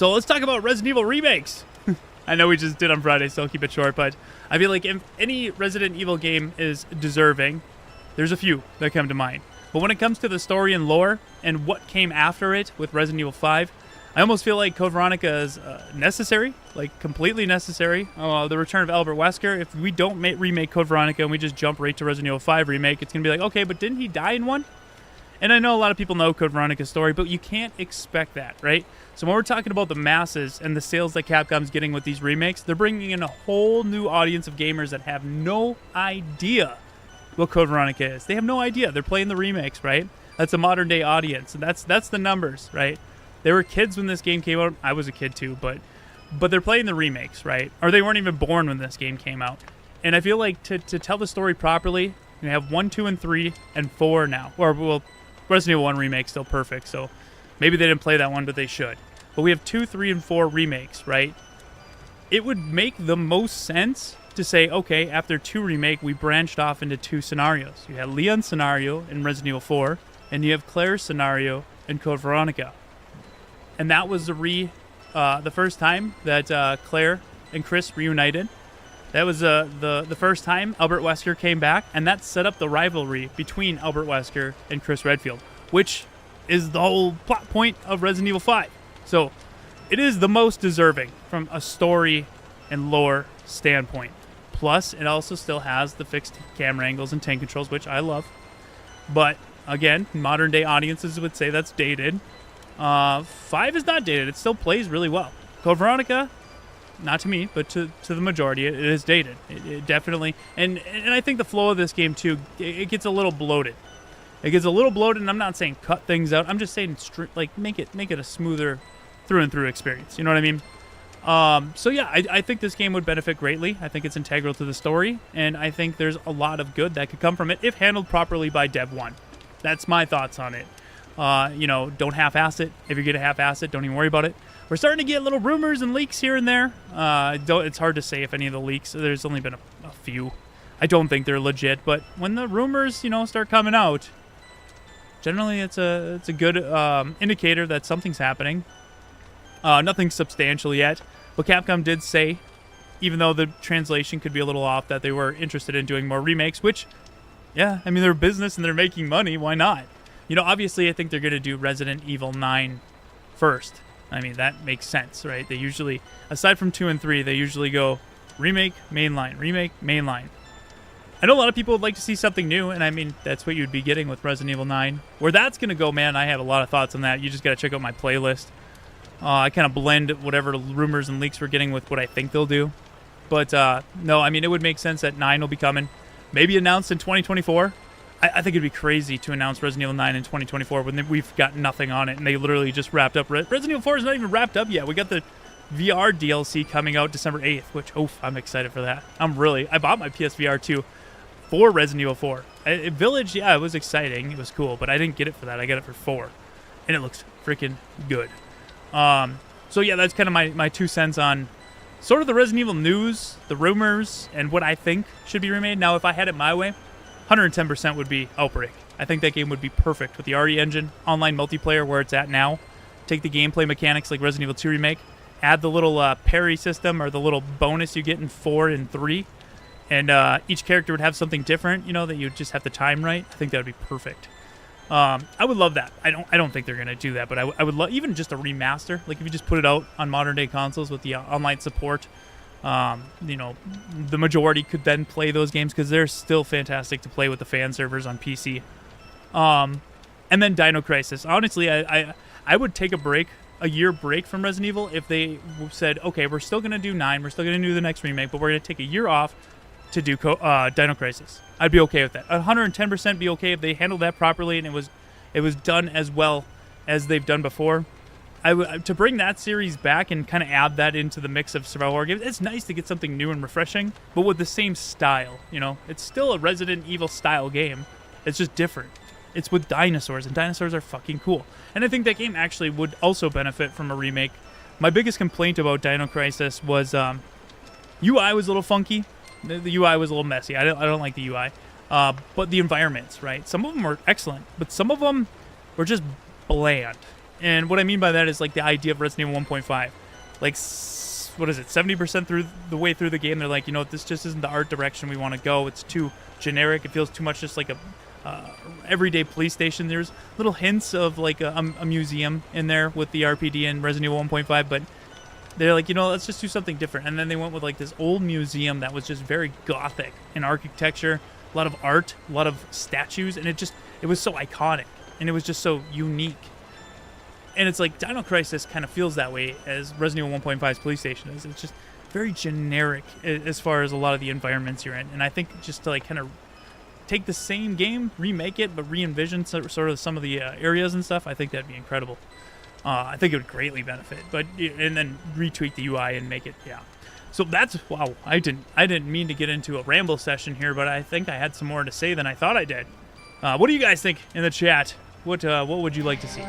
So let's talk about Resident Evil remakes. I know we just did on Friday, so I'll keep it short, but I feel like if any Resident Evil game is deserving, there's a few that come to mind. But when it comes to the story and lore and what came after it with Resident Evil 5, I almost feel like Code Veronica is necessary, like completely necessary. The return of Albert Wesker, if we don't remake Code Veronica and we just jump right to Resident Evil 5 remake, it's going to be like, okay, but didn't he die in one? And I know a lot of people know Code Veronica's story, but you can't expect that, right? So when we're talking about the masses and the sales that Capcom's getting with these remakes, they're bringing in a whole new audience of gamers that have no idea what Code Veronica is. They have no idea. They're playing the remakes, right? That's a modern day audience, and that's the numbers, right? They were kids when this game came out. I was a kid too, but they're playing the remakes, right? Or they weren't even born when this game came out. And I feel like to tell the story properly, you have 1, 2, and 3, and 4 now. Or, well, Resident Evil 1 remake still perfect, so maybe they didn't play that one, but they should. But we have 2, 3, and 4 remakes, right? It would make the most sense to say, okay, after 2 remake, we branched off into 2 scenarios. You had Leon's scenario in Resident Evil 4, and you have Claire's scenario in Code Veronica. And that was the first time that Claire and Chris reunited. That was the first time Albert Wesker came back, and that set up the rivalry between Albert Wesker and Chris Redfield, which is the whole plot point of Resident Evil 5. So it is the most deserving from a story and lore standpoint. Plus, it also still has the fixed camera angles and tank controls, which I love. But again, modern day audiences would say that's dated. 5 is not dated. It still plays really well. Code Veronica, not to me, but to the majority, it is dated. It definitely, and I think the flow of this game too, it gets a little bloated. It gets a little bloated, and I'm not saying cut things out. I'm just saying like make it a smoother through and through experience. You know what I mean? So yeah, I think this game would benefit greatly. I think it's integral to the story, and I think there's a lot of good that could come from it if handled properly by Dev 1. That's my thoughts on it. Don't half-ass it. If you're going to half-ass it, don't even worry about it. We're starting to get little rumors and leaks here and there. It's hard to say if any of the leaks. There's only been a few. I don't think they're legit, but when the rumors, start coming out, generally it's a good indicator that something's happening. Nothing substantial yet, but Capcom did say, even though the translation could be a little off, that they were interested in doing more remakes, which, yeah, I mean, they're a business and they're making money. Why not? Obviously, I think they're going to do Resident Evil 9 first. I mean, that makes sense, right? They usually, aside from 2 and 3, they usually go remake, mainline, remake, mainline. I know a lot of people would like to see something new, and I mean, that's what you'd be getting with Resident Evil 9. Where that's going to go, man, I have a lot of thoughts on that. You just got to check out my playlist. I kind of blend whatever rumors and leaks we're getting with what I think they'll do. But, no, I mean, it would make sense that 9 will be coming. Maybe announced in 2024. I think it'd be crazy to announce Resident Evil 9 in 2024 when we've got nothing on it, and they literally just wrapped up. Resident Evil 4 is not even wrapped up yet. We got the VR DLC coming out December 8th, which, I'm excited for that. I bought my PSVR 2 for Resident Evil 4. Village, yeah, it was exciting. It was cool, but I didn't get it for that. I got it for 4, and it looks freaking good. So, yeah, that's kind of my 2 cents on sort of the Resident Evil news, the rumors, and what I think should be remade. Now, if I had it my way, 110% would be Outbreak. I think that game would be perfect with the RE engine, online multiplayer where it's at now. Take the gameplay mechanics like Resident Evil 2 Remake, add the little parry system or the little bonus you get in 4 and 3, and each character would have something different, that you just have to time right. I think that would be perfect. I would love that. I don't think they're going to do that, but I would love even just a remaster. Like if you just put it out on modern day consoles with the online support. The majority could then play those games because they're still fantastic to play with the fan servers on PC. And then Dino Crisis. Honestly, I would take a year break from Resident Evil if they said, okay, we're still going to do 9, we're still going to do the next remake, but we're going to take a year off to do Dino Crisis. I'd be okay with that. 110% be okay if they handled that properly and it was done as well as they've done before. To bring that series back and kind of add that into the mix of survival horror games, it's nice to get something new and refreshing, but with the same style, It's still a Resident Evil style game. It's just different. It's with dinosaurs, and dinosaurs are fucking cool. And I think that game actually would also benefit from a remake. My biggest complaint about Dino Crisis was UI was a little funky. The UI was a little messy. I don't like the UI. But the environments, right? Some of them were excellent, but some of them were just bland. And what I mean by that is like the idea of Resident Evil 1.5. Like, what is it, 70% through the way through the game, they're like, you know, this just isn't the art direction we want to go. It's too generic. It feels too much just like a everyday police station. There's little hints of like a museum in there with the RPD and Resident Evil 1.5, but they're like, you know, let's just do something different. And then they went with like this old museum that was just very gothic in architecture, a lot of art, a lot of statues, and it was so iconic, and it was just so unique. And it's like Dino Crisis kind of feels that way as Resident Evil 1.5's police station is. It's just very generic as far as a lot of the environments you're in. And I think just to like kind of take the same game, remake it, but re-envision sort of some of the areas and stuff, I think that'd be incredible. I think it would greatly benefit. And then retweak the UI and make it, yeah. So that's, wow, I didn't mean to get into a ramble session here, but I think I had some more to say than I thought I did. What do you guys think in the chat? What would you like to see?